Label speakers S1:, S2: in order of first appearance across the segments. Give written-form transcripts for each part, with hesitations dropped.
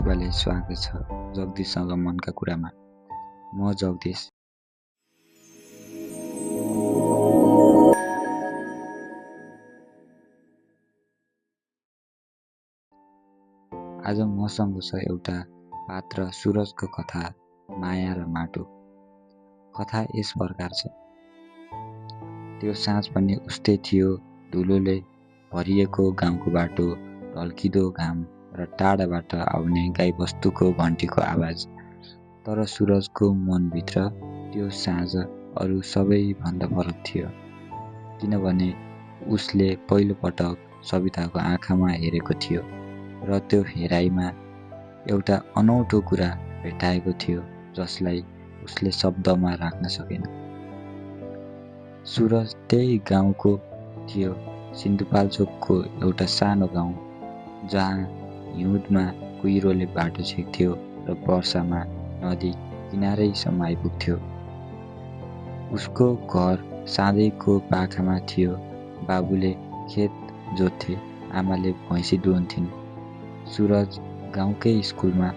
S1: सबैलाई स्वागत छ जगदीशसँग मनका कुरामा। म जगदीश। आज मसँग छ एउटा पात्र सुरजको कथा, माया र माटो। कथा यस प्रकार छ। त्यो साँझ पनि उस्तै थियो, धुलोले भरिएको गाउँको बाटो, ढल्किदो घाम र टाढाबाट आउने गाईबस्तुको घन्टीको आवाज। तर सुरजको मनभित्र त्यो साँझ अरू सबैभन्दा फरक थियो, किनभने उसले पहिलो पटक सविताको आँखामा हेरेको थियो र त्यो हेराइमा एउटा अनौठो कुरा भेट्टाएको थियो जसलाई उसले शब्दमा राख्न सकेन। सुरज त्यही गाउँको थियो, सिन्धुपाल्चोकको एउटा सानो गाउँ, जहाँ हिउँदमा कुहिरोले बाटो छेक्थ्यो र वर्षामा नदी किनारैसम्म आइपुग्थ्यो। उसको घर साँधैको पाखामा थियो। बाबुले खेत जोत्थे, आमाले भैँसी दुहुन्थिन्। सुरज गाउँकै स्कुलमा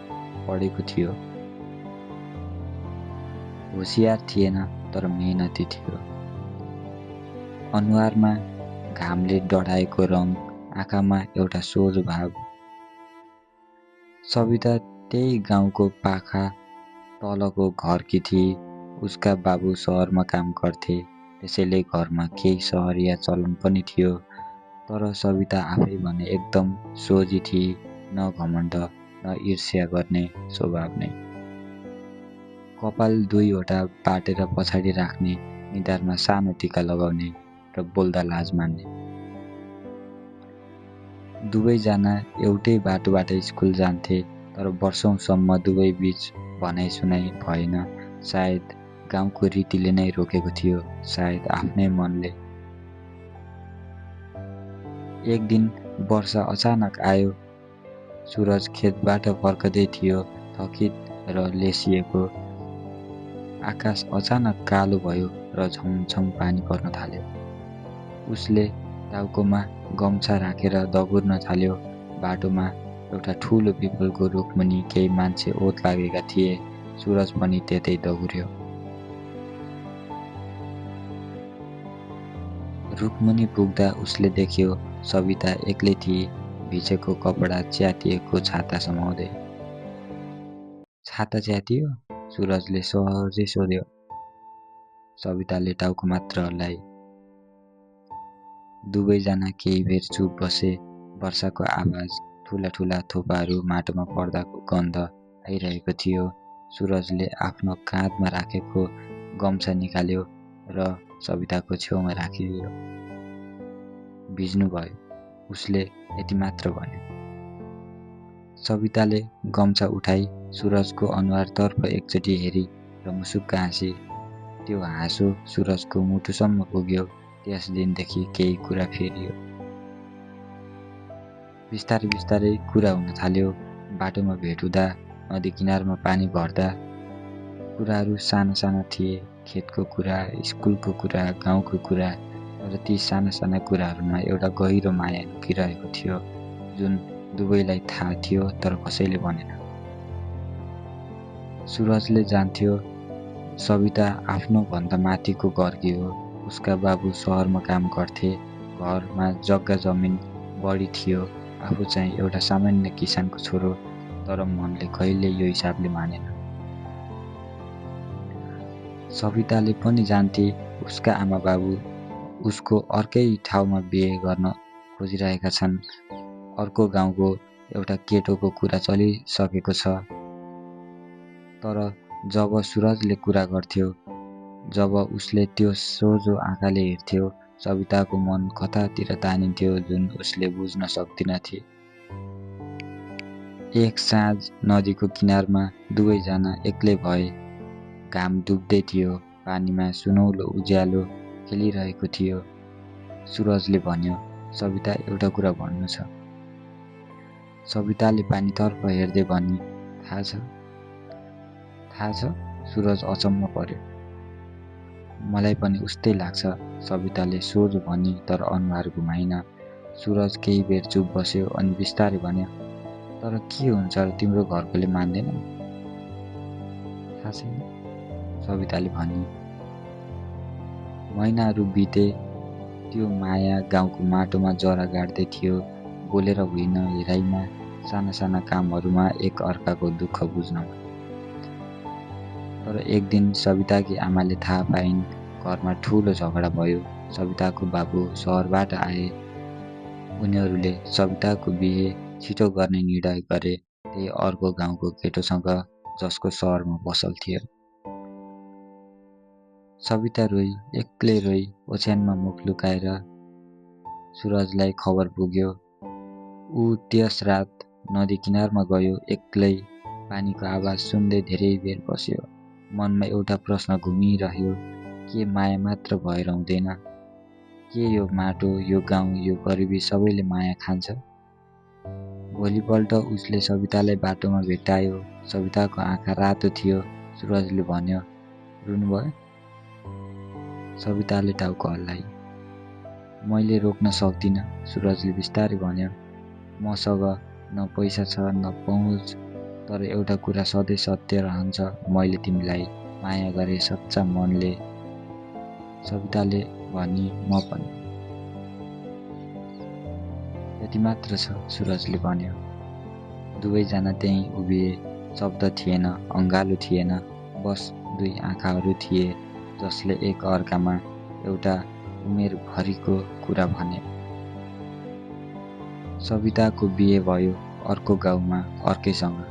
S1: पढेको थियो। होसियार थिएन, तर मेहनती थियो। अनुहारमा घामले डढाएको रङ, आँखामा एउटा सोझो भाव। सविता त्यही गाउँको पाखा तलको घरकी थिए। उसका बाबु सहरमा काम गर्थे, त्यसैले घरमा केही सहरिया चलन पनि थियो। तर सविता आफै भने एकदम सोझी थिए, न घमण्ड न ईर्ष्या गर्ने स्वभाव नै। कपाल दुईवटा बाटेर पछाडि राख्ने, निधारमा सानो टीका लगाउने र बोल्दा लाज मान्ने। दुवैजना एउटै बाटोबाट स्कुल जान्थे, तर वर्षौंसम्म दुवै बीच भनाइ सुनाइ भएन। सायद गाउँको रीतिले नै रोकेको थियो, सायद आफ्नै मनले। एक दिन वर्षा अचानक आयो। सुरज खेतबाट फर्कदै थियो, थकित र लेसिएको। आकाश अचानक कालो भयो र झमझम पानी पर्न थाल्यो। उसले टाउकोमा गम्छा राखेर दगुर्न थाल्यो। बाटोमा एउटा ठुलो पिपलको रुखमुनि केही मान्छे ओत लागेका थिए। सुरज पनि त्यतै दगुर्यो। रुखमुनि पुग्दा उसले देख्यो सविता एक्लै थिए, भिजेको कपडा च्यातिएको छाता समाउँदै। छाता च्यातियो? सुरजले सहजै सोध्यो। सविताले टाउको मात्र हल्लाए। दुवैजना केही बेर चुप बसे। वर्षाको आवाज, ठुला ठुला थोपाहरू माटोमा पर्दाको गन्ध आइरहेको थियो। सुरजले आफ्नो काँधमा राखेको गम्छा निकाल्यो र सविताको छेउमा राखिदियो। भिज्नु भयो, उसले यति मात्र भन्यो। सविताले गम्छा उठाई सुरजको अनुहारतर्फ एकचोटि हेरी र मुसुक्क हाँसी। त्यो हाँसो सुरजको मुटुसम्म पुग्यो। त्यस दिनदेखि केही कुरा फेरियो। बिस्तारै बिस्तारै कुरा हुन थाल्यो। बाटोमा भेट हुँदा, नदी किनारमा पानी भर्दा। कुराहरू साना साना थिए, खेतको कुरा, स्कुलको कुरा, गाउँको कुरा। तर ती साना साना कुराहरूमा एउटा गहिरो माया लुकिरहेको थियो, जुन दुवैलाई थाहा थियो तर कसैले भनेन। सुरजले जान्थ्यो सविता आफ्नो भन्दा माथिको घरकी हो। उसका बाबु सहरमा काम गर्थे, घरमा जग्गा जमिन बढी थियो। आफू चाहिँ एउटा सामान्य किसानको छोरो, तर मनले कहिले यो हिसाबले मानेन। सविताले पनि जान्थे उसका आमा बाबु उसको अर्कै ठाउँमा बिहे गर्न खोजिरहेका छन्। अर्को गाउँको एउटा केटोको कुरा चलिसकेको छ। तर जब सुरजले कुरा गर्थ्यो, जब उसले त्यो सोझो आँखाले हेर्थ्यो, सविताको मन कतातिर तानिन्थ्यो जुन उसले बुझ्न सक्दिनथे। एक साँझ नदीको किनारमा दुवैजना एक्लै भए। घाम डुब्दै थियो, पानीमा सुनौलो उज्यालो खेलिरहेको थियो। सुरजले भन्यो, सविता, एउटा कुरा भन्नु छ। सविताले पानीतर्फ हेर्दै भनी, थाहा छ? थाहा छ? सुरज अचम्म पर्यो। मलाई पनि उस्तै लाग्छ, सविताले सोझो भनी, तर अनुहार घुमाइन। सुरज केही बेर चुप बस्यो अनि बिस्तारै भन्यो, तर के हुन्छ र तिम्रो घरकोले मान्दैन? थाहा छैन, सविताले भनी। महिनाहरू बिते। त्यो माया गाउँको माटोमा जरा गाड्दै थियो, बोलेर होइन, हेराइमा, साना साना कामहरूमा एक अर्काको दुःख बुझ्नमा। तर एक दिन सविताकी आमाले थाहा पाइन्, घरमा ठुलो झगडा भयो। सविताको बाबु सहरबाट आए। उनीहरूले सविताको बिहे छिटो गर्ने निर्णय गरे, त्यही अर्को गाउँको केटोसँग, जसको सहरमा पसल थियो। सविता रोई, एक्लै रोई, ओछ्यानमा मुख लुकाएर। सुरजलाई खबर पुग्यो। ऊ त्यस रात नदी किनारमा गयो, एक्लै। पानीको आवाज सुन्दै धेरै बेर बस्यो। मनमा एउटा प्रश्न घुमिरह्यो, के माया मात्र भएर हुँदैन? के यो माटो, यो गाउँ, यो गरिबी सबैले माया खान्छ? भोलिपल्ट उसले सवितालाई बाटोमा भेट्टायो। सविताको आँखा रातो थियो। सुरजले भन्यो, रुनुभयो? सविताले टाउको हल्लाई। मैले रोक्न सक्दिनँ, सुरजले बिस्तारै भन्यो। मसँग न पैसा छ न पहुँच, तर एउटा कुरा सधैँ सत्य रहन्छ, मैले तिमीलाई माया गरे सच्चा मनले। सविताले भनी, म पनि। यति मात्र छ, सुरजले भन्यो। दुवैजना त्यहीँ उभिए। शब्द थिएन, अँगालो थिएन, बस दुई आँखाहरू थिए, जसले एक अर्कामा एउटा उमेरभरिको कुरा भने। सविताको बिहे भयो अर्को गाउँमा, अर्कैसँग।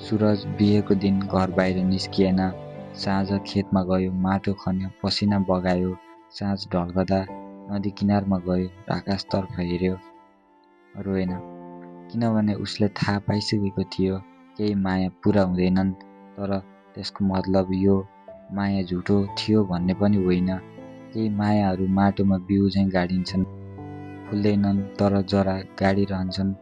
S1: सुरज बिहेको दिन घर बाहिर निस्किएन। साँझ खेतमा गयो, माटो खन्यो, पसिना बगायो। साँझ ढल्कदा नदी किनारमा गयो, आकाशतर्फ हेऱ्यो। रोएन, किनभने उसले थाहा पाइसकेको थियो, केही माया पुरा हुँदैनन्। तर त्यसको मतलब यो माया झुटो थियो भन्ने पनि होइन। केही मायाहरू माटोमा बिउ झैँ गाडिन्छन्, फुल्दैनन्, तर जरा गाडिरहन्छन्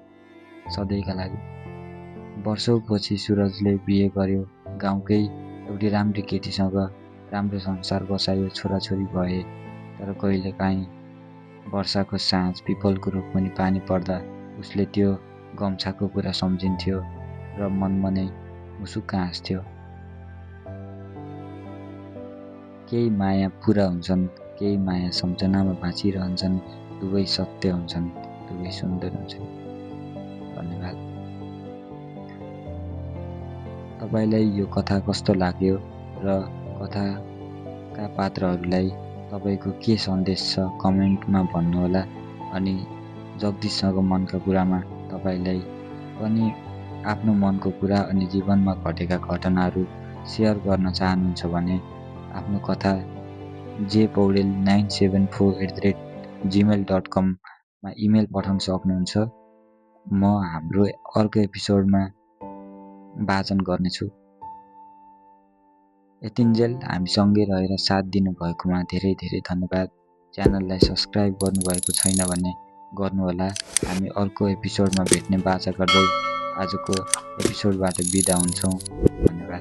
S1: सधैँका लागि। वर्षौपछि सुरजले बिहे गर्यो, गाउँकै एउटी राम्री केटीसँग। राम्रो संसार बसायो, छोराछोरी भए। तर कहिलेकाहीँ वर्षाको साँझ पिपलको रुखमुनि पानी पर्दा उसले त्यो गम्छाको कुरा सम्झिन्थ्यो र मनमा नै मुसुक्क हाँस्थ्यो। केही माया पुरा हुन्छन्, केही माया सम्झनामा बाँचिरहन्छन्। दुवै सत्य हुन्छन्, दुवै सुन्दर हुन्छन्। धन्यवाद। तपाईलाई यो कथा कस्तो लाग्यो र कथाका पात्रहरूलाई तपाईको के सन्देश छ कमेन्टमा भन्नुहोला। अनि जगदीशसँग मनका कुरामा तपाईलाई पनि आफ्नो मनको कुरा अनि जीवनमा घटेका घटनाहरू सेयर गर्न चाहनुहुन्छ भने आफ्नो कथा jpaudel974@gmail.com मा इमेल पठाउन सक्नुहुन्छ। म हाम्रो अर्को एपिसोडमा वाचन गर्नेछु। यतिन्जेल हामीसँगै रहेर साथ दिनुभएकोमा धेरै धेरै धन्यवाद। च्यानललाई सब्स्क्राइब गर्नुभएको छैन भने गर्नुहोला। हामी अर्को एपिसोडमा भेट्ने बाचा गर्दै आजको एपिसोडबाट बिदा हुन्छौँ। धन्यवाद।